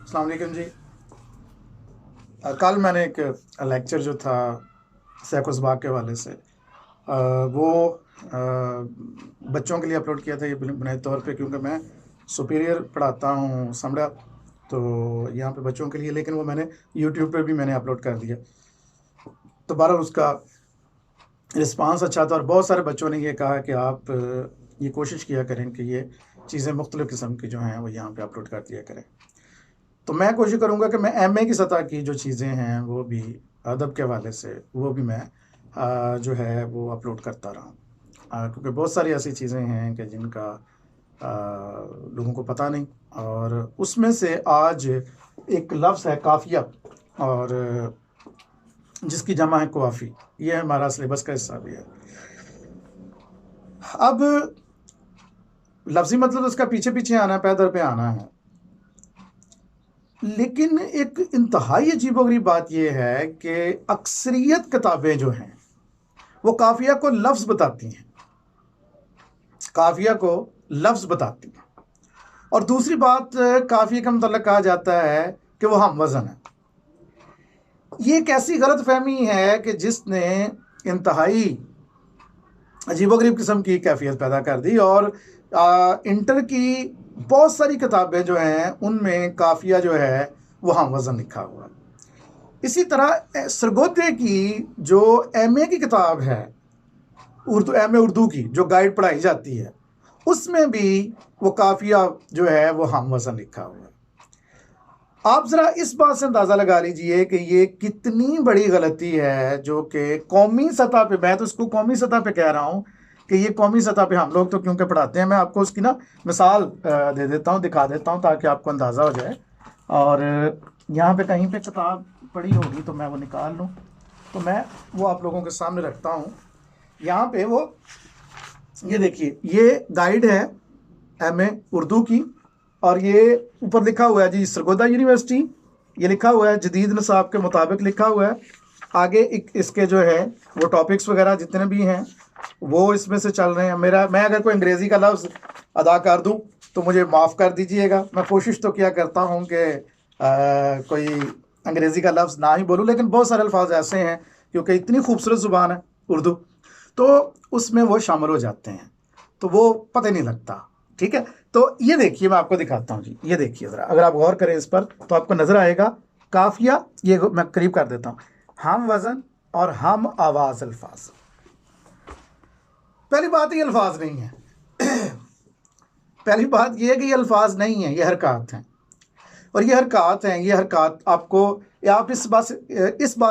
अस्सलाम वालेकुम जी। कल मैंने एक लेक्चर जो था सैकोसबाग के हवाले से वो बच्चों के लिए अपलोड किया था। ये बुनियादी तौर पे क्योंकि मैं सुपीरियर पढ़ाता हूँ समड़ा, तो यहाँ पे बच्चों के लिए, लेकिन वो मैंने यूट्यूब पे भी मैंने अपलोड कर दिया। तो बहरहाल उसका रिस्पांस अच्छा था और बहुत सारे बच्चों ने ये कहा कि आप ये कोशिश किया करें कि ये चीज़ें मुख्तलिफ़ किस्म की जो हैं वो यहाँ पे अपलोड कर दिया करें। तो मैं कोशिश करूँगा कि मैं एमए की सतह की जो चीज़ें हैं वो भी अदब के हवाले से वो भी मैं जो है वो अपलोड करता रहूँ, क्योंकि बहुत सारी ऐसी चीज़ें हैं कि जिनका लोगों को पता नहीं। और उसमें से आज एक लफ्ज़ है काफ़िया, और जिसकी जमा है कुआफ़ी। ये हमारा सिलेबस का हिस्सा भी है। अब लफ्ज़ी मतलब उसका पीछे पीछे आना है, पैदल पे आना है, लेकिन एक इंतहाई अजीबोगरीब बात यह है कि अक्सरियत किताबें जो हैं वो काफिया को लफ्ज़ बताती हैं, काफिया को लफ्ज़ बताती हैं। और दूसरी बात, काफिया का मतलब कहा जाता है कि वो हम वज़न है। ये एक ऐसी गलत फहमी है कि जिसने इंतहाई अजीबोगरीब किस्म की कैफियत पैदा कर दी। और इंटर की बहुत सारी किताबें जो हैं उनमें काफिया जो है वो हम वज़न लिखा हुआ है। इसी तरह सरगोते की जो एमए की किताब है, उर्दू एमए उर्दू की जो गाइड पढ़ाई जाती है, उसमें भी वो काफिया जो है वो हम वज़न लिखा हुआ है। आप ज़रा इस बात से अंदाज़ा लगा लीजिए कि ये कितनी बड़ी गलती है, जो कि कौमी सतह पे, मैं तो इसको कौमी सतह पे कह रहा हूँ कि ये कौमी सतह पे हम लोग तो क्योंकि पढ़ाते हैं। मैं आपको उसकी ना मिसाल दे देता हूँ, दिखा देता हूँ ताकि आपको अंदाज़ा हो जाए। और यहाँ पे कहीं पे किताब पड़ी होगी तो मैं वो निकाल लूँ, तो मैं वो आप लोगों के सामने रखता हूँ। यहाँ पे वो ये देखिए, ये गाइड है एमए उर्दू की, और ये ऊपर लिखा हुआ है जी सरगोदा यूनिवर्सिटी, ये लिखा हुआ है जदीद निसाब के मुताबिक लिखा हुआ है। आगे इसके जो है वो टॉपिक्स वगैरह जितने भी हैं वो इसमें से चल रहे हैं। मैं अगर कोई अंग्रेज़ी का लफ्ज़ अदा कर दूं तो मुझे माफ़ कर दीजिएगा। मैं कोशिश तो किया करता हूं कि कोई अंग्रेज़ी का लफ्ज़ ना ही बोलूं, लेकिन बहुत सारे अल्फाज ऐसे हैं क्योंकि इतनी खूबसूरत ज़ुबान है उर्दू, तो उसमें वो शामिल हो जाते हैं, तो वो पता नहीं लगता। ठीक है, तो ये देखिए, मैं आपको दिखाता हूँ जी। ये देखिए ज़रा, अगर आप गौर करें इस पर तो आपको नज़र आएगा काफिया, ये मैं करीब कर देता हूँ, हम वज़न और हम आवाज़ अल्फाज। पहली बात ये अल्फाज नहीं है पहली बात ये है कि ये अल्फाज नहीं है, ये हरकत हैं। और ये हरकत हैं, ये हरकत आपको, आप इस बात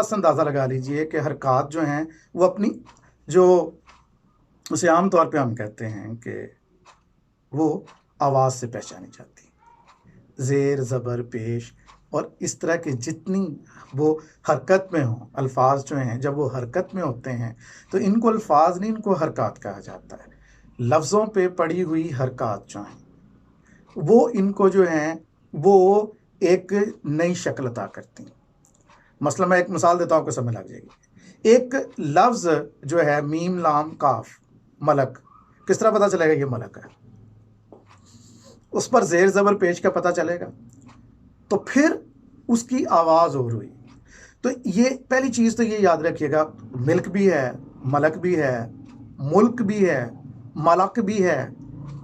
से अंदाज़ा लगा लीजिए कि हरकत जो हैं वो अपनी, जो उसे आम तौर पे हम कहते हैं कि वो आवाज़ से पहचानी जाती है। ज़ेर ज़बर पेश और इस तरह के जितनी वो हरकत में हों अल्फाज जो हैं, जब वो हरकत में होते हैं तो इनको अल्फाज नहीं, इनको हरकत कहा जाता है। लफ्ज़ों पे पड़ी हुई हरकत जो हैं वो इनको जो हैं वो एक नई शक्ल अता करती हैं। मसला मैं एक मिसाल देता हूँ, आपको समझ लग जाएगी। एक लफ्ज़ जो है मीम लाम काफ, मलक, किस तरह पता चलेगा ये मलक है? उस पर ज़ेर ज़बर पेश का पता चलेगा, तो फिर उसकी आवाज़ और हुई। तो ये पहली चीज़ तो ये याद रखिएगा, मिल्क भी है, मलक भी है, मुल्क भी है, मलक भी है।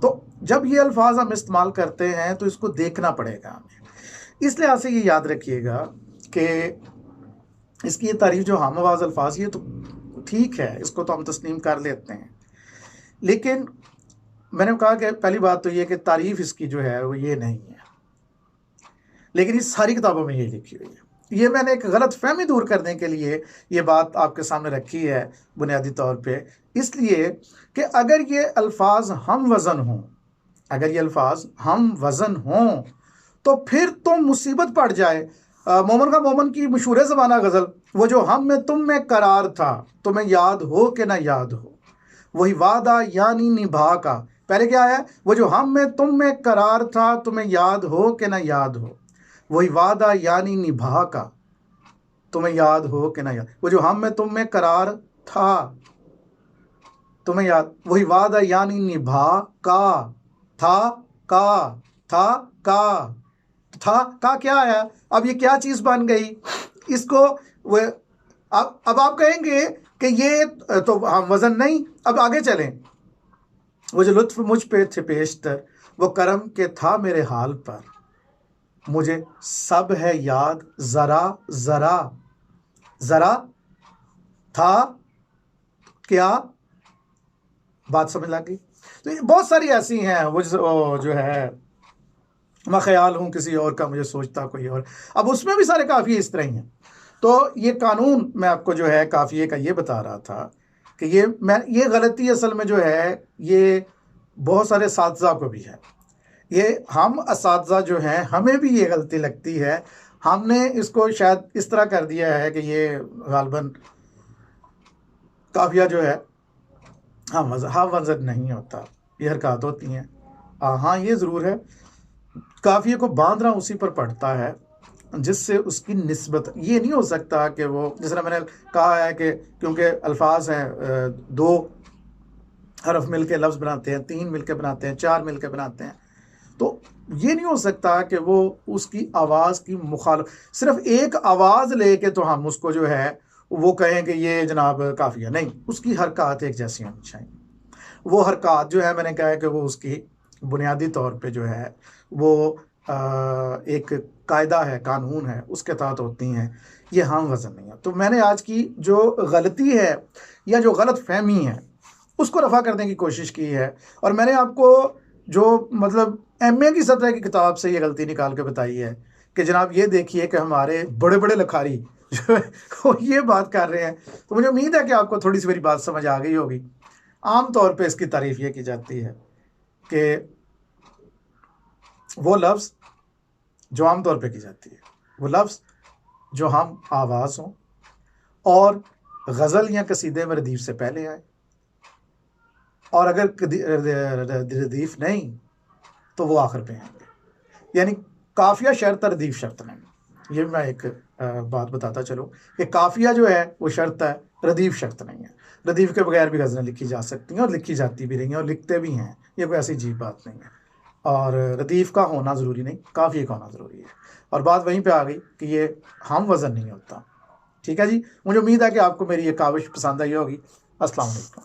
तो जब ये अल्फाज हम इस्तेमाल करते हैं तो इसको देखना पड़ेगा हमें। इस लिहाज से ये याद रखिएगा कि इसकी ये तारीफ जो हम आवाज़ अल्फाज, ये तो ठीक है, इसको तो हम तस्लीम कर लेते हैं, लेकिन मैंने कहा कि पहली बात तो ये कि तारीफ इसकी जो है वो ये नहीं है, लेकिन इस सारी किताबों में ये लिखी हुई है। ये मैंने एक गलत फहमी दूर करने के लिए ये बात आपके सामने रखी है बुनियादी तौर पे, इसलिए कि अगर ये अल्फाज हम वज़न हों, अगर ये अल्फाज हम वज़न हों तो फिर तो मुसीबत पड़ जाए। मोमन का मोमन की मशहूर ज़माना गज़ल, वो जो हम में तुम में करार था, तुम्हें याद हो कि ना याद हो, वही वादा यानी निभा का। पहले क्या है? वो जो हम में तुम में करार था, तुम्हें याद हो कि ना याद हो, वही वादा यानी निभा का, तुम्हें याद हो कि ना याद। वो जो हम में तुम में करार था, तुम्हें याद, वही वादा यानी निभा का, था का, था का, था का क्या आया, अब ये क्या चीज़ बन गई, इसको वो अब आप कहेंगे कि ये तो हम वज़न नहीं। अब आगे चलें। वो जो लुत्फ़ मुझ पे थे पेशतर, वो करम के था मेरे हाल पर, मुझे सब है याद ज़रा ज़रा, ज़रा था क्या, बात समझ लग गई। तो ये बहुत सारी ऐसी हैं वो जो है, मैं ख्याल हूँ किसी और का, मुझे सोचता कोई और। अब उसमें भी सारे काफ़िए इस तरह ही हैं। तो ये कानून मैं आपको जो है काफ़िए का ये बता रहा था कि ये गलती असल में जो है ये बहुत सारे असातिज़ा को भी है। ये हम असातिज़ा जो हैं हमें भी ये गलती लगती है। हमने इसको शायद इस तरह कर दिया है कि ये गालबन काफ़िया जो है हाँ वज़न नहीं होता, ये हरकत होती हैं। हाँ ये ज़रूर है, काफ़िए को बांधना उसी पर पड़ता है जिससे उसकी निस्बत, ये नहीं हो सकता कि वो, जिस तरह मैंने कहा है कि क्योंकि अल्फाज हैं, 2 हरफ मिल के लफ्ज़ बनाते हैं, 3 मिल के बनाते हैं, 4 मिल के बनाते हैं, तो ये नहीं हो सकता कि वो उसकी आवाज़ की सिर्फ एक आवाज़ लेके तो हम उसको जो है वो कहें कि ये जनाब काफ़िया नहीं, उसकी हरकत एक जैसी होनी चाहिए। वो हरकत जो है मैंने कहा है कि वो उसकी बुनियादी तौर पे जो है वो एक कायदा है, कानून है, उसके तहत होती हैं। ये हम वज़न नहीं है। तो मैंने आज की जो गलती है या जो गलतफ़हमी है उसको रफ़ा करने की कोशिश की है, और मैंने आपको जो मतलब एमए की सतह की किताब से ये गलती निकाल के बताई है कि जनाब ये देखिए कि हमारे बड़े-बड़े लिखारी जो है वो ये बात कर रहे हैं। तो मुझे उम्मीद है कि आपको थोड़ी-सी मेरी बात समझ आ गई होगी। आम तौर पे इसकी तारीफ़ ये की जाती है कि वो लफ्ज़ जो आम तौर पे की जाती है, वो लफ्ज़ जो हम आवाज़ हों और गज़ल या कसीदे में रदीफ़ से पहले आए, और अगर रदीफ़ नहीं तो वो आखिर पे आएंगे। यानी काफ़िया शर्त, रदीफ़ शर्त नहीं। ये मैं एक बात बताता चलूँ कि काफ़िया जो है वो शर्त है, रदीफ़ शर्त नहीं है। रदीफ़ के बगैर भी गज़लें लिखी जा सकती हैं और लिखी जाती भी रही हैं और लिखते भी हैं, ये कोई ऐसी अजीब बात नहीं है। और रदीफ़ का होना ज़रूरी नहीं, काफ़िए का होना ज़रूरी है। और बात वहीं पे आ गई कि ये हम वज़न नहीं होता। ठीक है जी, मुझे उम्मीद है कि आपको मेरी ये काविश पसंद आई होगी। अस्सलाम वालेकुम।